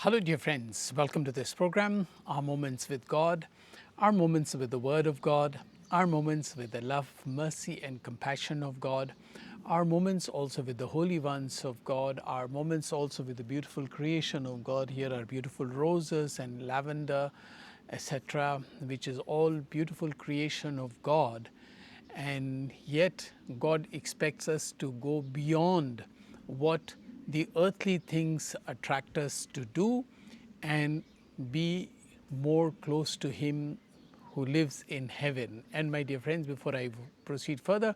Hello, dear friends. Welcome to this program, Our Moments with God, our moments with the Word of God, our moments with the love, mercy, and compassion of God, our moments also with the holy ones of God, our moments also with the beautiful creation of God. Here are beautiful roses and lavender, etc., which is all beautiful creation of God. And yet, God expects us to go beyond what the earthly things attract us to do and be more close to Him who lives in heaven. And my dear friends, before I proceed further,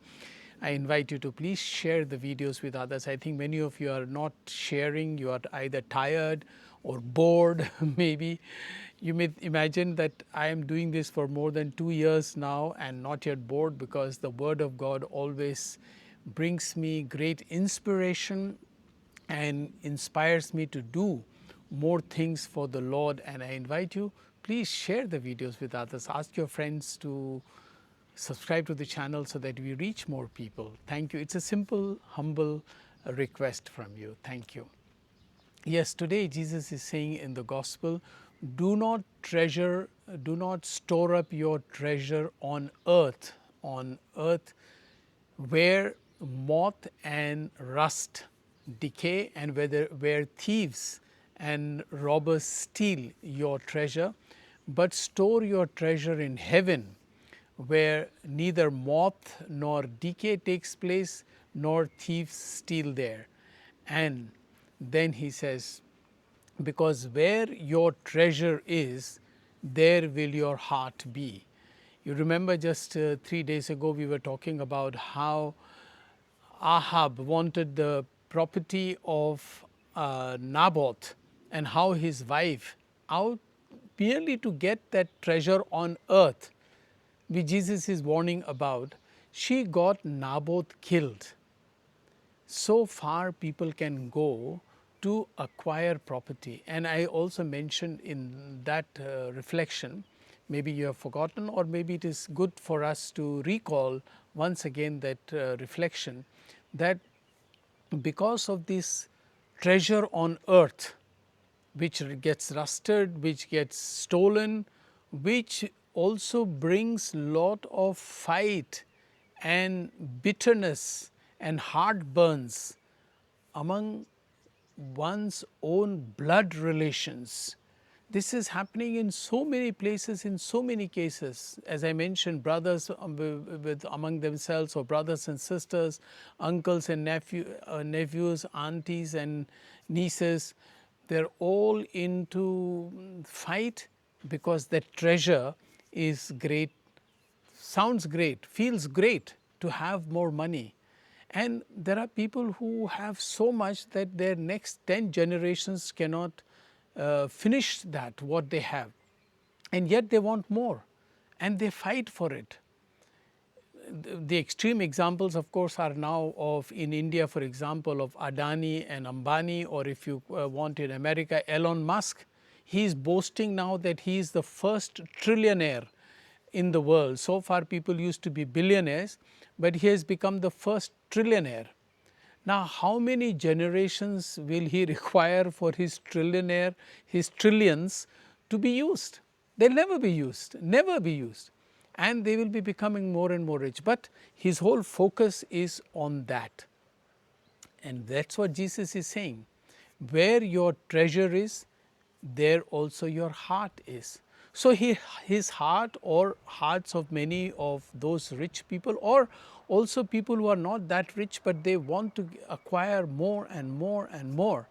I invite you to please share the videos with others. I think many of you are not sharing. You are either tired or bored maybe. You may imagine that I am doing this for more than 2 years now and not yet bored, because the Word of God always brings me great inspiration and inspires me to do more things for the Lord. And I invite you, please share the videos with others. Ask your friends to subscribe to the channel so that we reach more people. Thank you. It's a simple, humble request from you. Thank you. Yes, today Jesus is saying in the gospel, do not store up your treasure on earth, where moth and rust decay, and where thieves and robbers steal your treasure, but store your treasure in heaven, where neither moth nor decay takes place, nor thieves steal there. And then he says, because where your treasure is, there will your heart be. You remember just 3 days ago we were talking about how Ahab wanted the property of Naboth, and how his wife, out merely to get that treasure on earth, which Jesus is warning about, she got Naboth killed. So far people can go to acquire property. And I also mentioned in that reflection, maybe you have forgotten, or maybe it is good for us to recall once again that reflection, that because of this treasure on earth, which gets rusted, which gets stolen, which also brings lot of fight and bitterness and heartburns among one's own blood relations. This is happening in so many places, in so many cases. As I mentioned, brothers among themselves, or brothers and sisters, uncles and nephews, aunties and nieces, they're all into fight because that treasure is great, sounds great, feels great to have more money. And there are people who have so much that their next 10 generations cannot finish that, what they have. And yet they want more and they fight for it. The extreme examples, of course, are now of, in India, for example, of Adani and Ambani, or if you want in America, Elon Musk. He is boasting now that he is the first trillionaire in the world. So far people used to be billionaires, but he has become the first trillionaire. Now, how many generations will he require for his trillionaire, his trillions to be used? They'll never be used, never be used. And they will be becoming more and more rich. But his whole focus is on that. And that's what Jesus is saying. Where your treasure is, there also your heart is. So his heart, or hearts of many of those rich people, or also people who are not that rich but they want to acquire more and more and more,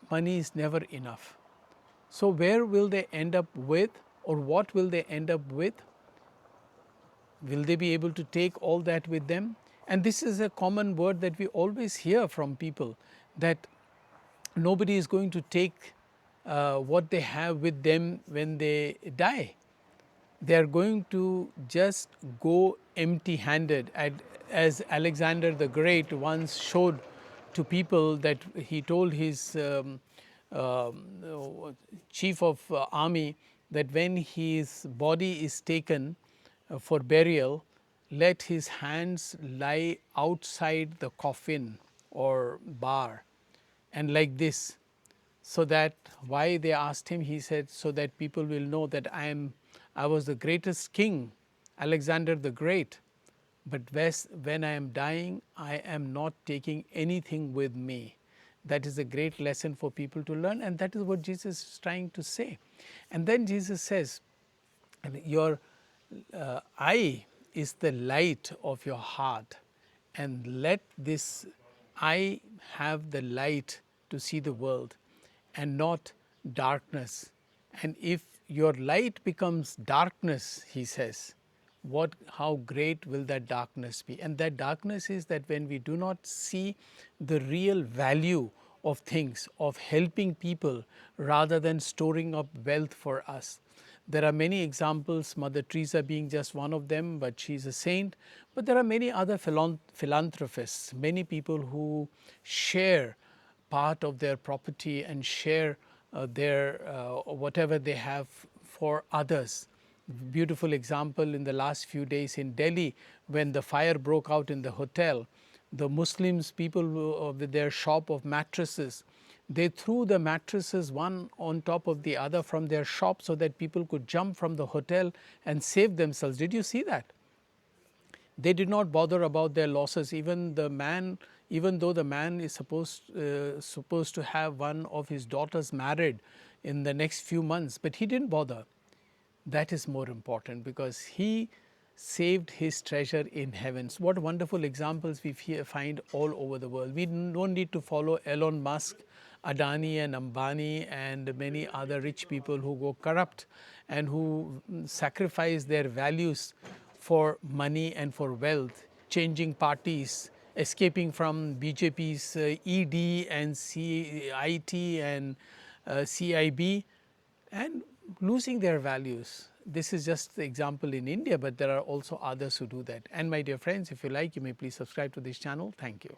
money is never enough. So where will they end up with, or what will they end up with? Will they be able to take all that with them? And this is a common word that we always hear from people, that nobody is going to take what they have with them when they die. They are going to just go empty handed. As Alexander the Great once showed to people, that he told his chief of army that when his body is taken for burial, let his hands lie outside the coffin or bar, and like this, So that why they asked him, he said, so that people will know that I was the greatest king, Alexander the Great, but when I am dying, I am not taking anything with me. That is a great lesson for people to learn, and that is what Jesus is trying to say. And then Jesus says, your eye is the light of your heart, and let this eye have the light to see the world and not darkness. And if your light becomes darkness, he says, how great will that darkness be? And that darkness is that when we do not see the real value of things, of helping people rather than storing up wealth for us. There are many examples, Mother Teresa being just one of them, but she is a saint. But there are many other philanthropists, many people who share part of their property and share their whatever they have for others. Beautiful example in the last few days in Delhi, when the fire broke out in the hotel, the Muslims, people with their shop of mattresses, they threw the mattresses one on top of the other from their shop so that people could jump from the hotel and save themselves. Did you see that? They did not bother about their losses. Even though the man is supposed to have one of his daughters married in the next few months, but he didn't bother. That is more important, because he saved his treasure in heavens. What wonderful examples we find all over the world. We don't need to follow Elon Musk, Adani and Ambani and many other rich people who go corrupt and who sacrifice their values for money and for wealth, changing parties, escaping from BJP's ED and CIT and CIB, and losing their values. This is just the example in India, but there are also others who do that. And my dear friends, if you like, you may please subscribe to this channel. Thank you.